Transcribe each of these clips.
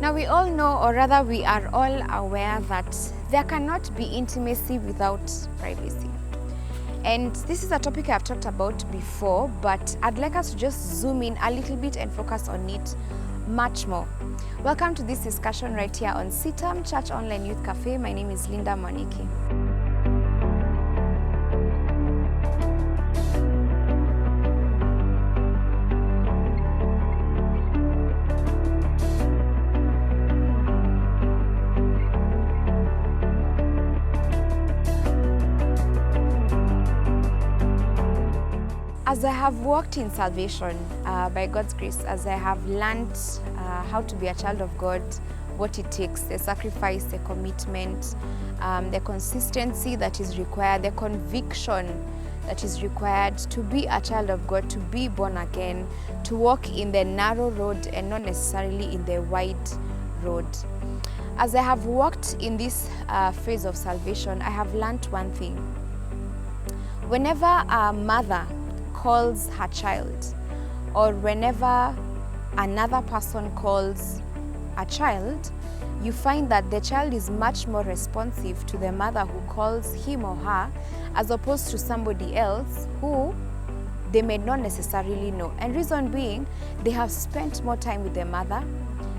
Now we all know, or rather we are all aware, that there cannot be intimacy without privacy. And this is a topic I've talked about before, but I'd like us to just zoom in a little bit and focus on it much more. Welcome to this discussion right here on CITAM, Church Online Youth Cafe. My name is Mwaniki. As I have walked in salvation, by God's grace, as I have learned how to be a child of God, what it takes, the sacrifice, the commitment, the consistency that is required, the conviction that is required to be a child of God, to be born again, to walk in the narrow road and not necessarily in the wide road. As I have walked in this phase of salvation, I have learned one thing. Whenever a mother calls her child, or whenever another person calls a child, you find that the child is much more responsive to the mother who calls him or her, as opposed to somebody else who they may not necessarily know. And reason being, they have spent more time with their mother,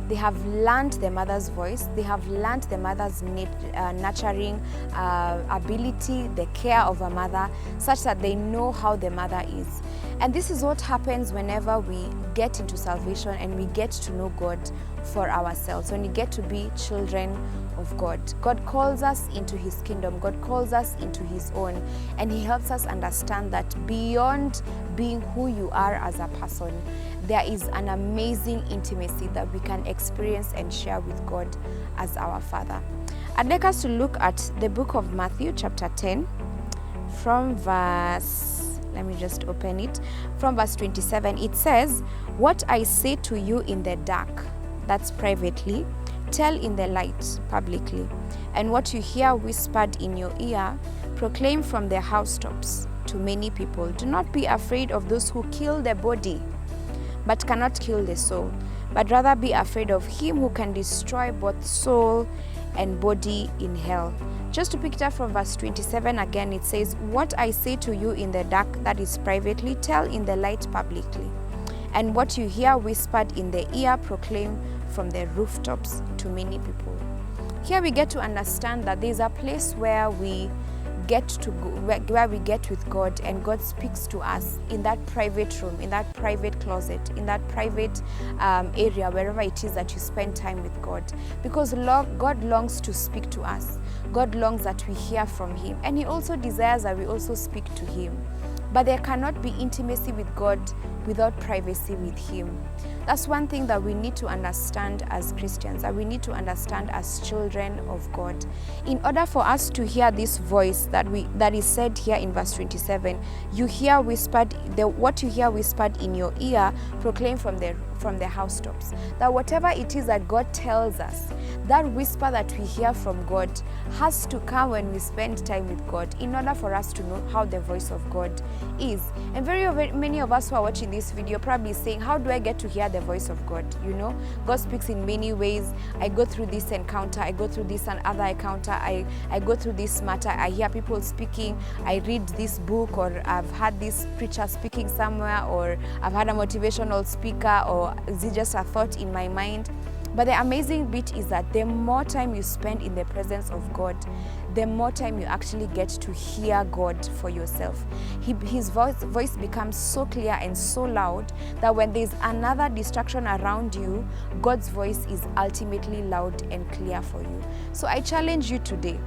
they have learned the mother's voice, they have learned the mother's nurturing ability, the care of a mother, such that they know how the mother is. And this is what happens whenever we get into salvation and we get to know God for ourselves, when we get to be children of God. God calls us into His kingdom, God calls us into His own, and He helps us understand that beyond being who you are as a person, there is an amazing intimacy that we can experience and share with God as our Father. I'd like us to look at the book of Matthew chapter 10 from verse, let me just open it, from verse 27. It says, "What I say to you in the dark, that's privately, tell in the light, publicly. And what you hear whispered in your ear, proclaim from the housetops to many people. Do not be afraid of those who kill the body, but cannot kill the soul, but rather be afraid of him who can destroy both soul and body in hell." Just to pick it up from verse 27 again, it says, "What I say to you in the dark, that is privately, tell in the light, publicly. And what you hear whispered in the ear, proclaim from the rooftops to many people." Here we get to understand that there's a place where we get to go, where we get with God, and God speaks to us in that private room, in that private closet, in that private area, wherever it is that you spend time with God. Because God longs to speak to us. God longs that we hear from Him, and He also desires that we also speak to Him. But there cannot be intimacy with God without privacy with Him. That's one thing that we need to understand as Christians, that we need to understand as children of God. In order for us to hear this voice that is said here in verse 27, you hear whispered, what you hear whispered in your ear, proclaim from the housetops. That whatever it is that God tells us, that whisper that we hear from God has to come when we spend time with God, in order for us to know how the voice of God is. And very many of us who are watching this video probably saying, how do I get to hear the voice of God? You know, God speaks in many ways. I go through this encounter, I go through this and other encounter, I go through this matter, I hear people speaking, I read this book, or I've had this preacher speaking somewhere, or I've had a motivational speaker, or is it just a thought in my mind? But the amazing bit is that the more time you spend in the presence of God, the more time you actually get to hear God for yourself. His voice becomes so clear and so loud that when there's another distraction around you, God's voice is ultimately loud and clear for you. So I challenge you today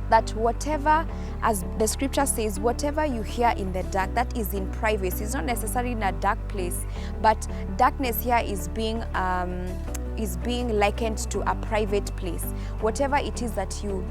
that whatever, as the scripture says, whatever you hear in the dark, that is in privacy. It's not necessarily in a dark place, but darkness here is being likened to a private place. Whatever it is that you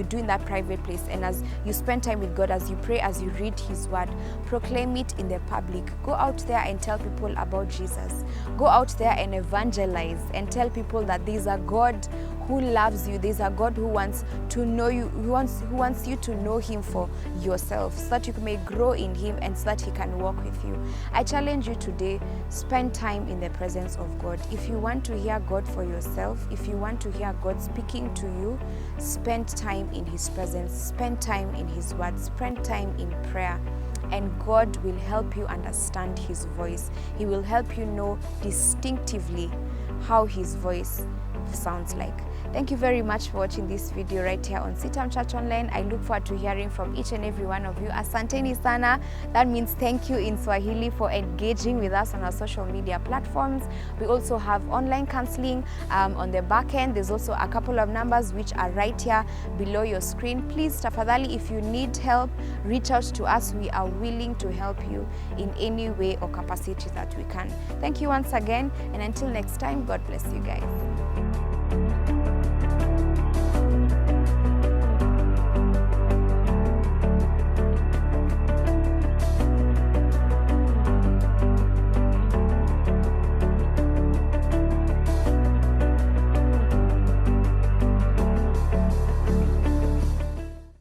do in that private place, and as you spend time with God, as you pray, as you read His word, proclaim it in the public. Go out there and tell people about Jesus. Go out there and evangelize and tell people that there's a God who loves you. There's a God who wants to know you, who wants you to know him for yourself, so that you may grow in him and so that he can walk with you. I challenge you today, spend time in the presence of God. If you want to hear God for yourself, if you want to hear God speaking to you, spend time in his presence, spend time in his word, spend time in prayer. And God will help you understand his voice. He will help you know distinctively how his voice sounds like. Thank you very much for watching this video right here on CITAM Church Online. I look forward to hearing from each and every one of you. Asanteni sana. That means thank you in Swahili for engaging with us on our social media platforms. We also have online counseling on the back end. There's also a couple of numbers which are right here below your screen. Please, tafadhali, if you need help, reach out to us. We are willing to help you in any way or capacity that we can. Thank you once again, and until next time, God bless you guys.